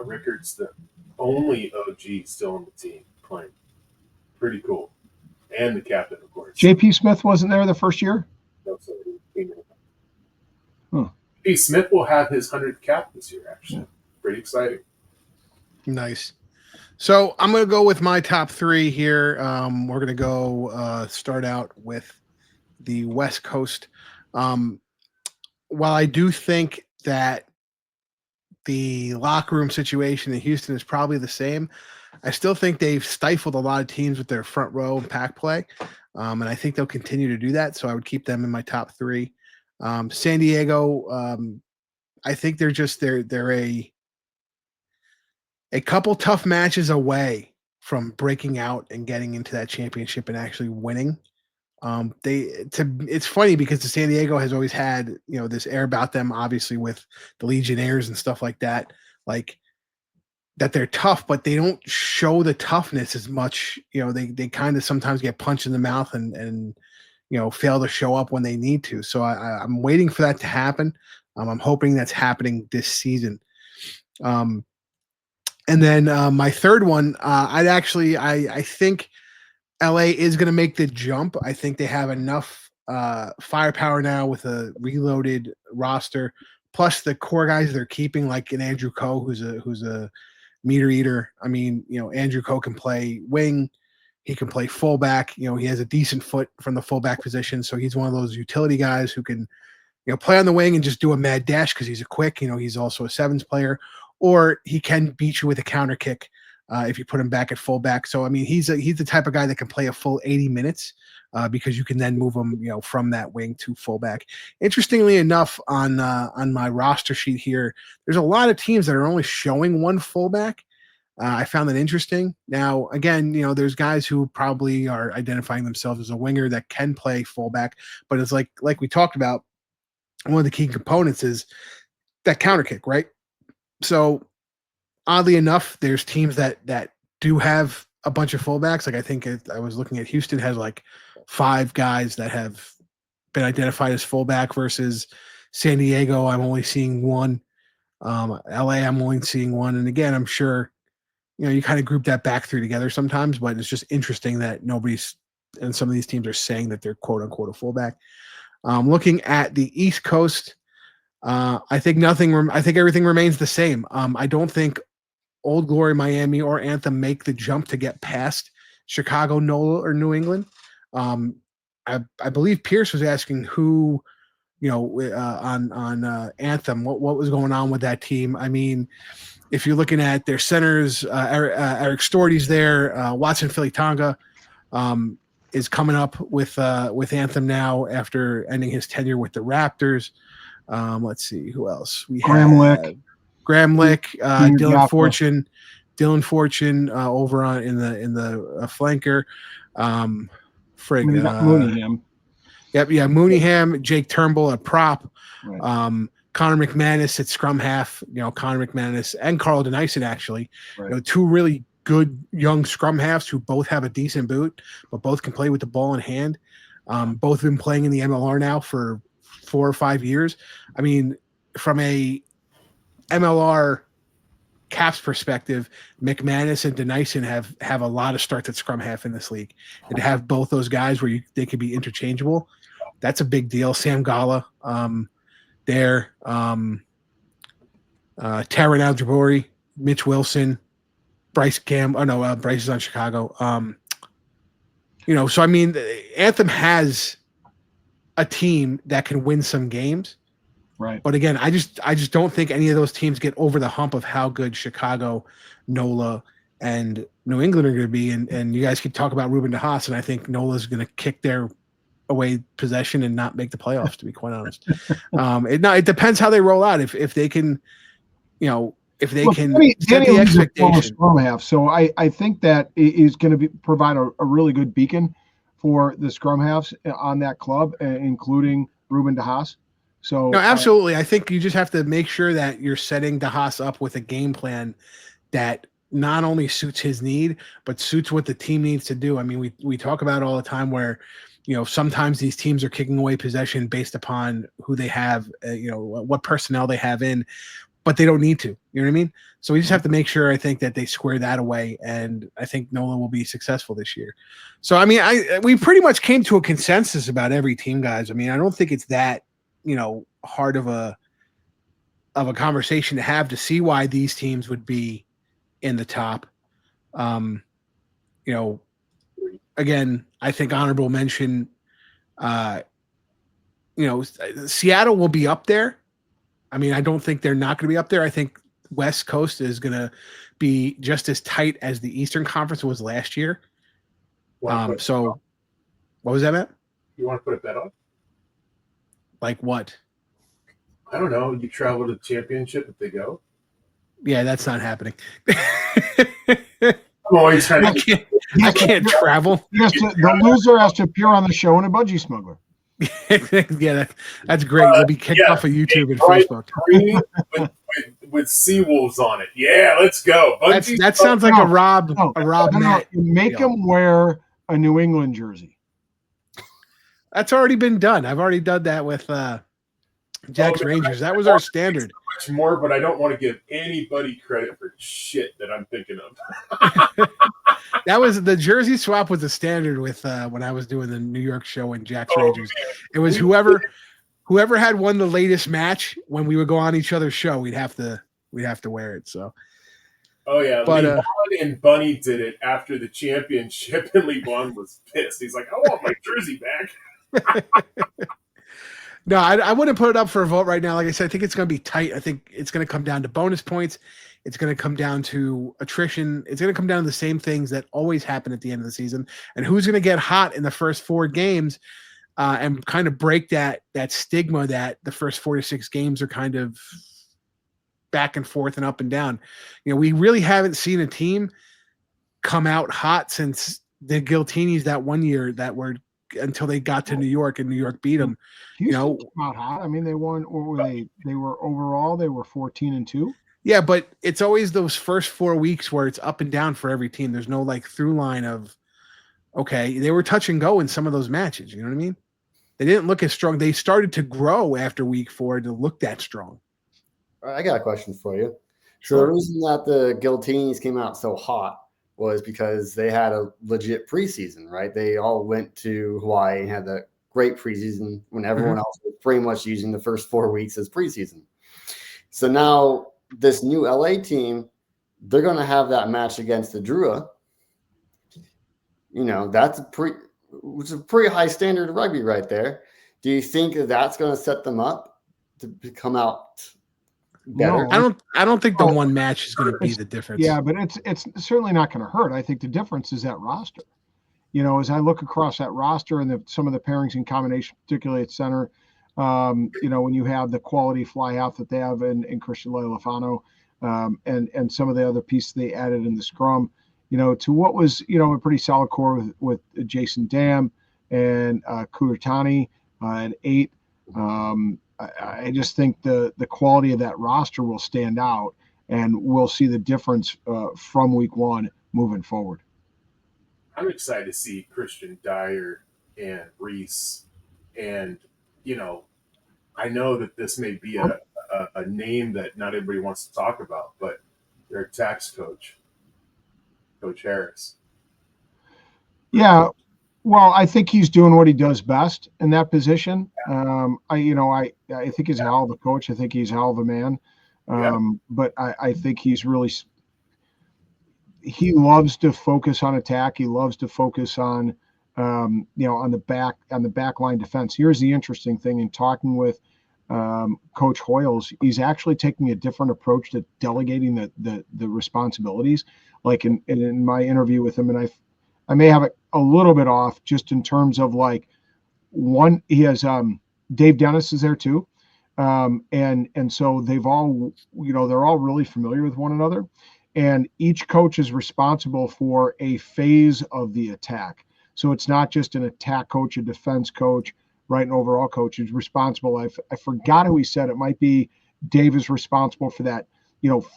Rickard's the only OG still on the team playing. Pretty cool. And the captain, of course. JP Smith wasn't there the first year? No, so P. Smith will have his 100th cap this year, actually. Pretty exciting. Nice. So I'm going to go with my top three here. We're going to go start out with the West Coast. While I do think that the locker room situation in Houston is probably the same, I still think they've stifled a lot of teams with their front row and pack play. And I think they'll continue to do that. So I would keep them in my top three. San Diego, I think they're a couple tough matches away from breaking out and getting into that championship and actually winning. It's funny because the San Diego has always had, this air about them, obviously with the Legionnaires and stuff like that, like that they're tough, but they don't show the toughness as much. They kind of sometimes get punched in the mouth and fail to show up when they need to. So I'm waiting for that to happen. I'm hoping that's happening this season. And then my third one, I think LA is going to make the jump. I think they have enough firepower now with a reloaded roster, plus the core guys they're keeping, like an Andrew Coe, who's a meter eater. I mean, Andrew Coe can play wing. He can play fullback. He has a decent foot from the fullback position. So he's one of those utility guys who can, play on the wing and just do a mad dash because he's a quick. He's also a sevens player. Or he can beat you with a counter kick if you put him back at fullback. So, I mean, he's the type of guy that can play a full 80 minutes because you can then move him, from that wing to fullback. Interestingly enough, on my roster sheet here, there's a lot of teams that are only showing one fullback. I found that interesting. Now, again, there's guys who probably are identifying themselves as a winger that can play fullback, but it's like we talked about, one of the key components is that counter kick, right? So oddly enough, there's teams that do have a bunch of fullbacks. Like I think I was looking at Houston has like 5 guys that have been identified as fullback versus San Diego. I'm only seeing 1. LA, I'm only seeing 1. And again, I'm sure, you kind of group that back 3 together sometimes, but it's just interesting that and some of these teams are saying that they're quote unquote a fullback. Looking at the East Coast, I think everything remains the same. I don't think Old Glory, Miami, or Anthem make the jump to get past Chicago, NOLA, or New England. I believe Pierce was asking who, on Anthem, what was going on with that team. I mean, if you're looking at their centers, Eric Storty's there, Watson Philly-Tonga is coming up with Anthem now after ending his tenure with the Raptors. Let's see who else we have. Graham Lick, Dylan Fortune over on in the flanker. Mooneyham. Yep, yeah, Mooneyham, Jake Turnbull at prop. Right. Connor McManus at scrum half. Connor McManus and Carl Denison actually. Right. 2 really good young scrum halves who both have a decent boot, but both can play with the ball in hand. Both have been playing in the MLR now for 4 or 5 years. I mean, from a MLR Caps perspective, McManus and Denison have a lot of starts at scrum half in this league. And to have both those guys where they could be interchangeable, that's a big deal. Sam Gala there. Taron Al-Jabori, Mitch Wilson, Bryce Bryce is on Chicago. So I mean, Anthem has a team that can win some games. Right. But again, I just don't think any of those teams get over the hump of how good Chicago, NOLA, and New England are going to be. And you guys could talk about Ruben DeHaas, and I think NOLA's going to kick their away possession and not make the playoffs, to be quite honest. It depends how they roll out. If they can, if they can set the expectation. Scrum half. So I think that is going to provide a really good beacon for the scrum halves on that club, including Ruben DeHaas. So no, absolutely. I think you just have to make sure that you're setting DeHaas up with a game plan that not only suits his need, but suits what the team needs to do. I mean, we talk about it all the time where, sometimes these teams are kicking away possession based upon who they have, what personnel they have in, but they don't need to. You know what I mean? So we just have to make sure, I think, that they square that away, and I think Nolan will be successful this year. So, I mean, we pretty much came to a consensus about every team, guys. I mean, I don't think it's that, hard of a conversation to have to see why these teams would be in the top. Again, I think honorable mention, Seattle will be up there. I mean, I don't think they're not going to be up there. I think West Coast is going to be just as tight as the Eastern Conference was last year. So what was that, Matt? You want to put a bet on? Like what? I don't know. You travel to the championship if they go? Yeah, that's not happening. I'm always trying to I can't travel. The loser has to appear on the show in a budgie smuggler. Yeah, that's great. We'll be kicked off of YouTube and Facebook. with Seawolves on it. Yeah, let's go. That sounds like a Rob. No, make him wear a New England jersey. That's already been done. I've already done that with Jack's Rangers. That was our standard. Much more, but I don't want to give anybody credit for shit that I'm thinking of. That was the jersey swap was the standard with when I was doing the New York show in Jack's Rangers. Man. It was whoever had won the latest match when we would go on each other's show, we'd have to wear it. So. Oh yeah, but Lobban and Bunny did it after the championship, and Lobban was pissed. He's like, "I want my jersey back." No, I wouldn't put it up for a vote right now. Like I said, I think it's going to be tight. I think it's going to come down to bonus points. It's going to come down to attrition. It's going to come down to the same things that always happen at the end of the season. And who's going to get hot in the first 4 games and kind of break that stigma that the first 4 to 6 games are kind of back and forth and up and down. We really haven't seen a team come out hot since the Giltinis that one year that were until they got to New York and New York beat them. Houston came out hot. I mean, they won. What were they? They were overall. They were 14-2. Yeah, but it's always those first 4 weeks where it's up and down for every team. There's no through line of, okay, they were touch and go in some of those matches. You know what I mean? They didn't look as strong. They started to grow after week 4 to look that strong. I got a question for you. So the reason that the Giltinis came out so hot was because they had a legit preseason, right? They all went to Hawaii and had the great preseason when everyone else was pretty much using the first 4 weeks as preseason. So now this new LA team, they're going to have that match against the Drua. That's a pretty high standard of rugby right there. Do you think that's going to set them up to come out better? No, I don't think the one match is going to be the difference. Yeah, but it's certainly not going to hurt. I think the difference is that roster. As I look across that roster and some of the pairings and combination, particularly at center, when you have the quality fly half that they have in Christian Leilefano, and some of the other pieces they added in the scrum, to what was, a pretty solid core with Jason Dam and Courtright at 8. I just think the quality of that roster will stand out, and we'll see the difference from week 1 moving forward. I'm excited to see Christian Dyer and Reese, and I know that this may be a name that not everybody wants to talk about, but their tax coach, Coach Harris. Yeah. Well, I think he's doing what he does best in that position. I think he's a hell of a coach. I think he's a hell of a man. But I think he's really – he loves to focus on attack. He loves to focus on, on the back line defense. Here's the interesting thing in talking with Coach Hoyles, he's actually taking a different approach to delegating the responsibilities. Like in my interview with him, and I may have it a little bit off just in terms of one, he has Dave Dennis is there too. And so they've all, they're all really familiar with one another, and each coach is responsible for a phase of the attack. So it's not just an attack coach, a defense coach, right? An overall coach who's responsible. I forgot who he said. It might be Dave is responsible for that,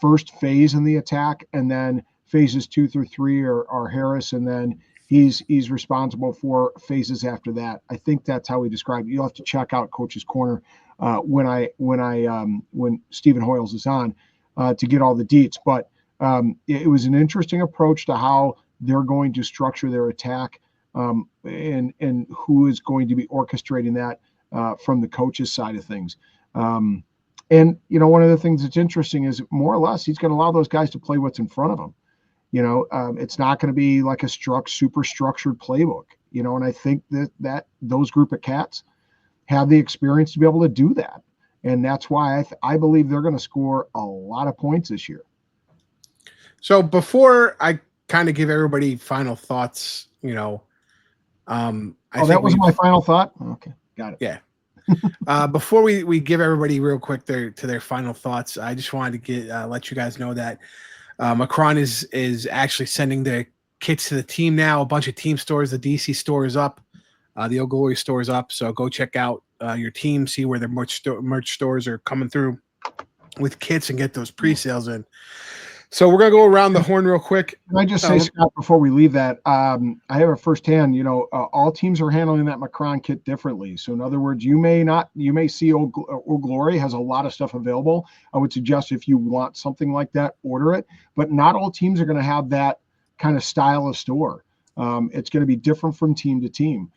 first phase in the attack, and then phases 2 through 3 are Harris, and then he's responsible for phases after that. I think that's how we describe it. You'll have to check out Coach's Corner when Stephen Hoyles is on to get all the deets. But it was an interesting approach to how they're going to structure their attack, and who is going to be orchestrating that from the coach's side of things. And one of the things that's interesting is more or less he's going to allow those guys to play what's in front of them. It's not going to be like a super structured playbook. And I think that those group of cats have the experience to be able to do that, and that's why I believe they're going to score a lot of points this year. So before I kind of give everybody final thoughts, that was my final thought. Okay, got it. Yeah. Before we give everybody real quick to their final thoughts, I just wanted to let you guys know that Macron is actually sending their kits to the team now. A bunch of team stores, the DC store is up, the Old Glory store is up. So go check out your team, see where their merch stores are coming through with kits, and get those pre-sales in. So we're gonna go around the horn real quick. Can I just say, Scott, before we leave that, I have a firsthand. All teams are handling that Macron kit differently. So in other words, you may see Old Glory has a lot of stuff available. I would suggest if you want something like that, order it. But not all teams are going to have that kind of style of store. It's going to be different from team to team.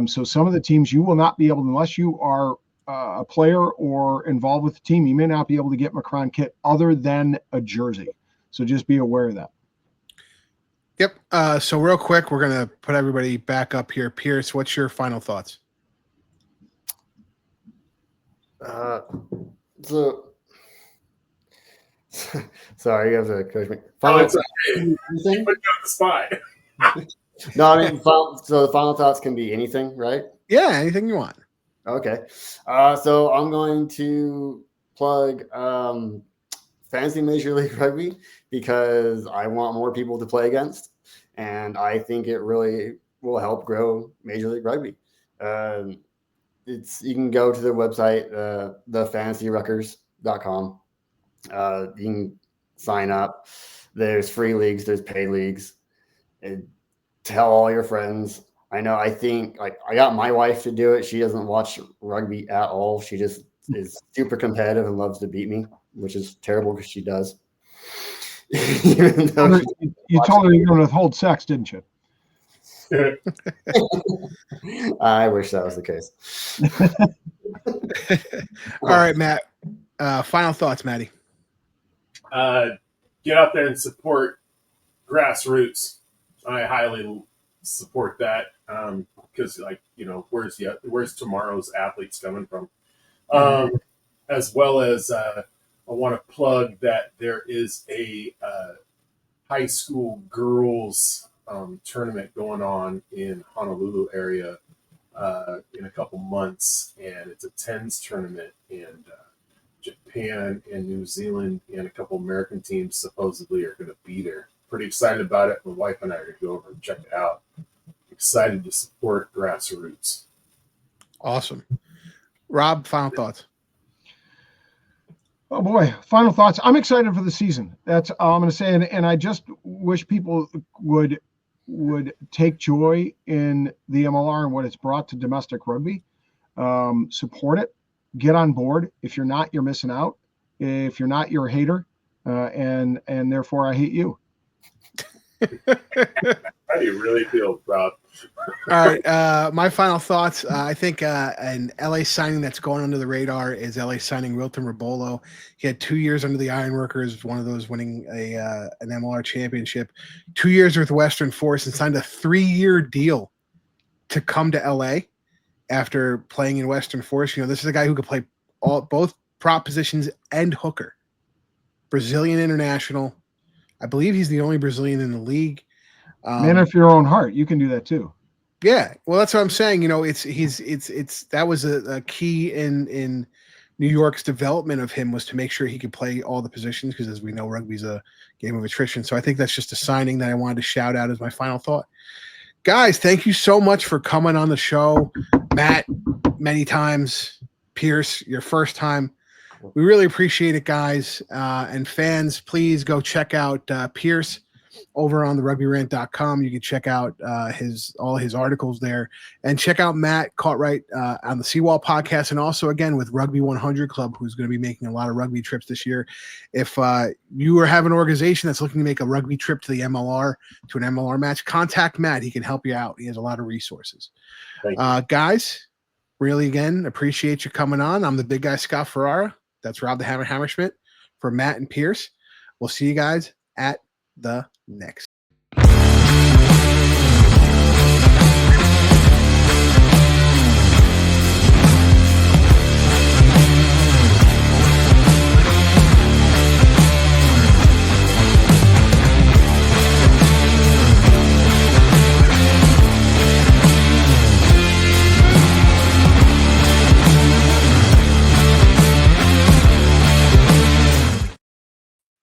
So some of the teams you will not be able, unless you are a player or involved with the team, you may not be able to get Macron kit other than a jersey. So just be aware of that. Yep. So real quick, we're going to put everybody back up here. Pierce, what's your final thoughts? Sorry, you have to coach me. It's okay. You put you on the spot. No, I mean, so the final thoughts can be anything, right? Yeah, anything you want. Okay. So I'm going to plug Fantasy Major League Rugby because I want more people to play against, and I think it really will help grow Major League Rugby. You can go to their website, thefantasyruckers.com. You can sign up. There's free leagues, there's paid leagues, and tell all your friends. I think I got my wife to do it. She doesn't watch rugby at all. She just is super competitive and loves to beat me, which is terrible because she does. You told her you're going to withhold sex, didn't you? I wish that was the case. All right, Matt. Final thoughts, Matty. Get out there and support grassroots. I highly support that because, where's tomorrow's athletes coming from? As well as I want to plug that there is a high school girls tournament going on in Honolulu area in a couple months, and it's a tens tournament, and Japan and New Zealand and a couple American teams supposedly are going to be there. Pretty excited about it. My wife and I are going to go over and check it out. Excited to support grassroots. Awesome. Rob, final thoughts. Oh boy, final thoughts. I'm excited for the season. That's all I'm going to say. And I just wish people would take joy in the MLR and what it's brought to domestic rugby. Support it. Get on board. If you're not, you're missing out. If you're not, you're a hater. And therefore I hate you. How do you really feel, Rob? All right. My final thoughts. I think an LA signing that's going under the radar is LA signing Wilton Rabolo. He had 2 years under the Ironworkers, one of those winning an MLR championship, 2 years with Western Force, and signed a 3-year deal to come to LA after playing in Western Force. This is a guy who could play both prop positions and hooker. Brazilian international. I believe he's the only Brazilian in the league. Man after your own heart, you can do that too. Yeah, well, that's what I'm saying. That was a key in New York's development of him, was to make sure he could play all the positions, because as we know, rugby's a game of attrition. So I think that's just a signing that I wanted to shout out as my final thought. Guys, thank you so much for coming on the show. Matt, many times. Pierce, your first time. We really appreciate it, guys. And fans, please go check out Pierce over on the rugbyrant.com. You can check out all his articles there, and check out Matt Courtright on the Seawall podcast, and also again with Rugby 100 Club, who's going to be making a lot of rugby trips this year. If you have an organization that's looking to make a rugby trip to the MLR, to an MLR match, contact Matt. He can help you out. He has a lot of resources. Guys, really again appreciate you coming on. I'm the big guy, Scott Ferrara. That's Rob the Hammer Hammerschmidt for Matt and Pierce. We'll see you guys at the next.